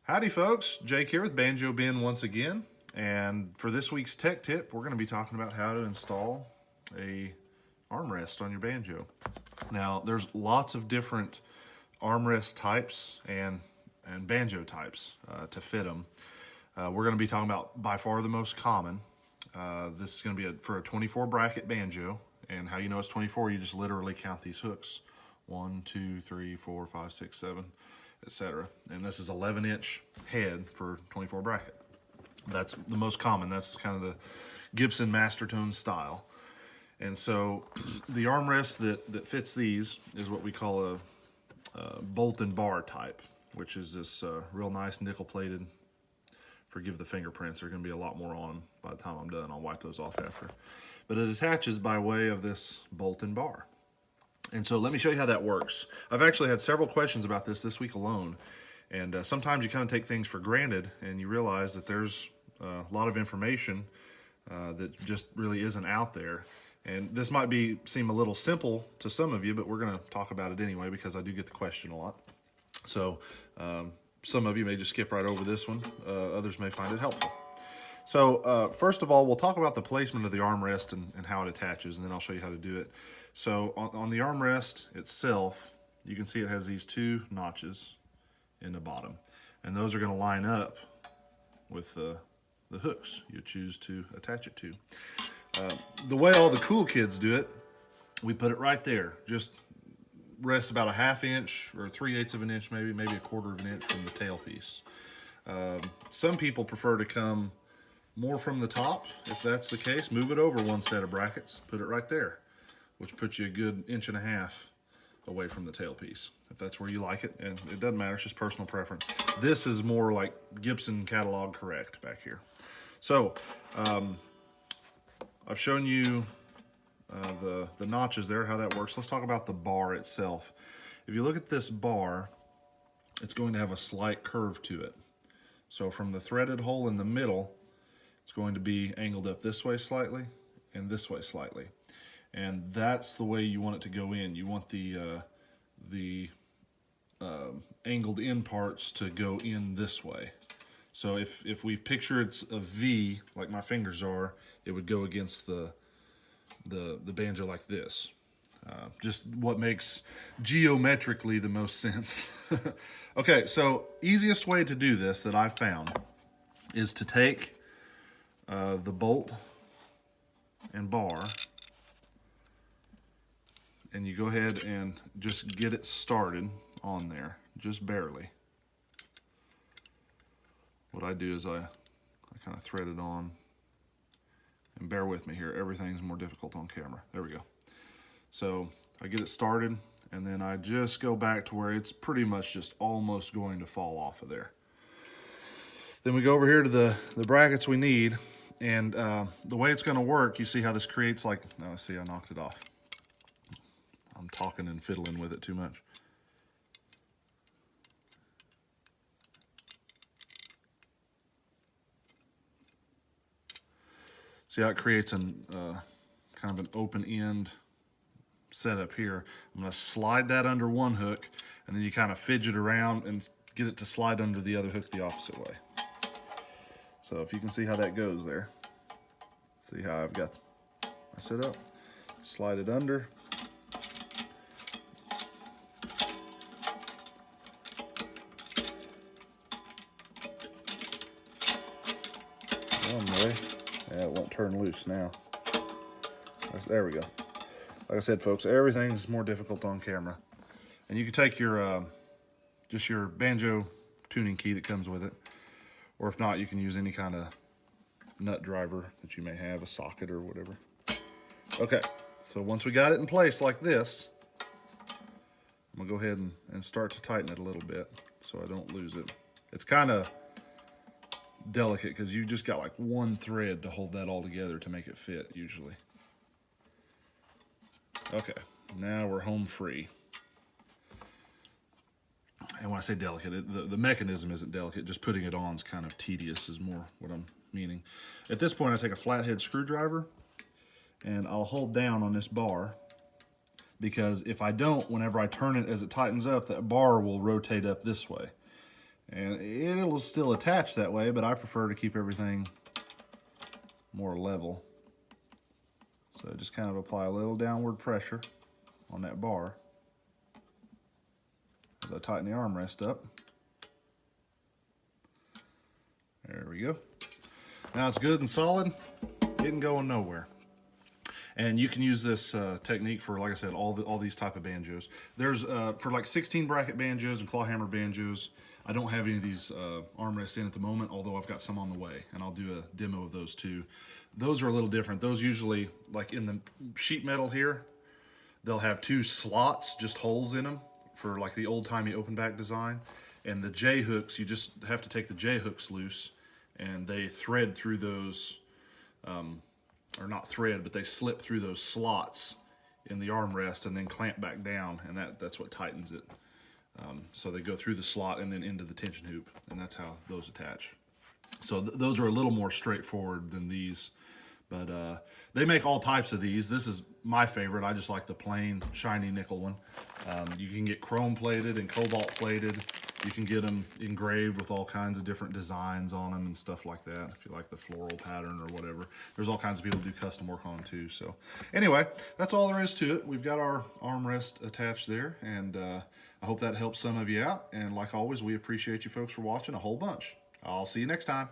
Howdy folks, Jake here with Banjo Ben once again, and for this week's tech tip we're going to be talking about how to install a armrest on your banjo. Now there's lots of different armrest types and banjo types to fit them. We're going to be talking about by far the most common. This is going to be for a 24 bracket banjo, and how you know it's 24, you just literally count these hooks. 1, 2, 3, 4, 5, 6, 7, etc. And this is 11-inch head for 24 bracket. That's the most common. That's kind of the Gibson Mastertone style. And so the armrest that fits these is what we call a bolt and bar type, which is this real nice nickel plated. Forgive the fingerprints, there are going to be a lot more on by the time I'm done. I'll wipe those off after. But it attaches by way of this bolt and bar. And so let me show you how that works. I've actually had several questions about this week alone. And sometimes you kind of take things for granted and you realize that there's a lot of information that just really isn't out there. And this might seem a little simple to some of you, but we're going to talk about it anyway because I do get the question a lot. So some of you may just skip right over this one. Others may find it helpful. So first of all, we'll talk about the placement of the armrest and how it attaches, and then I'll show you how to do it. So on the armrest itself, you can see it has these two notches in the bottom, and those are going to line up with the hooks you choose to attach it to. The way all the cool kids do it, we put it right there. Just rest about a 1/2 inch or 3/8 of an inch, maybe a 1/4 of an inch from the tail piece. Some people prefer to come more from the top. If that's the case, move it over one set of brackets, put it right there, which puts you a good 1.5 inches away from the tailpiece, if that's where you like it. And it doesn't matter, it's just personal preference. This is more like Gibson catalog correct back here. So I've shown you the notches there, how that works. Let's talk about the bar itself. If you look at this bar, it's going to have a slight curve to it. So from the threaded hole in the middle, it's going to be angled up this way slightly and this way slightly. And that's the way you want it to go in. You want the angled in parts to go in this way. So if we picture it's a V, like my fingers are, it would go against the banjo like this. Just what makes geometrically the most sense. Okay, so easiest way to do this that I've found is to take the bolt and bar, and you go ahead and just get it started on there, just barely. What I do is I kind of thread it on, and bear with me here, everything's more difficult on camera. There we go. So I get it started, and then I just go back to where it's pretty much just almost going to fall off of there. Then we go over here to the brackets we need, and the way it's going to work, you see how this creates like, oh, see, I knocked it off. I'm talking and fiddling with it too much. See how it creates kind of an open end setup here. I'm going to slide that under one hook, and then you kind of fidget around and get it to slide under the other hook the opposite way. So if you can see how that goes there. See how I've got my setup. Slide it under. One way. Yeah, it won't turn loose now. There we go. Like I said, folks, everything is more difficult on camera. And you can take your just your banjo tuning key that comes with it, or if not, you can use any kind of nut driver that you may have, a socket or whatever. Okay, so once we got it in place like this, I'm gonna go ahead and start to tighten it a little bit so I don't lose it. It's kind of delicate because you just got like one thread to hold that all together to make it fit usually. Okay, now we're home free. And when I say delicate, the mechanism isn't delicate, just putting it on is kind of tedious is more what I'm meaning. At this point, I take a flathead screwdriver and I'll hold down on this bar, because if I don't, whenever I turn it as it tightens up, that bar will rotate up this way. And it'll still attach that way, but I prefer to keep everything more level. So just kind of apply a little downward pressure on that bar as I tighten the armrest up. There we go. Now it's good and solid, isn't going nowhere. And you can use this technique for, like I said, all these type of banjos. There's, for like 16 bracket banjos and clawhammer banjos, I don't have any of these armrests in at the moment, although I've got some on the way, and I'll do a demo of those too. Those are a little different. Those usually, like in the sheet metal here, they'll have 2 slots, just holes in them, for like the old-timey open back design. And the J-hooks, you just have to take the J-hooks loose, and they thread through those, or not thread, but they slip through those slots in the armrest and then clamp back down, and that's what tightens it. So they go through the slot and then into the tension hoop, and that's how those attach. So those are a little more straightforward than these, but they make all types of these. This is my favorite. I just like the plain shiny nickel one. You can get chrome plated and cobalt plated. You can get them engraved with all kinds of different designs on them and stuff like that, if you like the floral pattern or whatever. There's all kinds of people who do custom work on them too. So anyway, that's all there is to it. We've got our armrest attached there, and I hope that helps some of you out. And like always, we appreciate you folks for watching a whole bunch. I'll see you next time.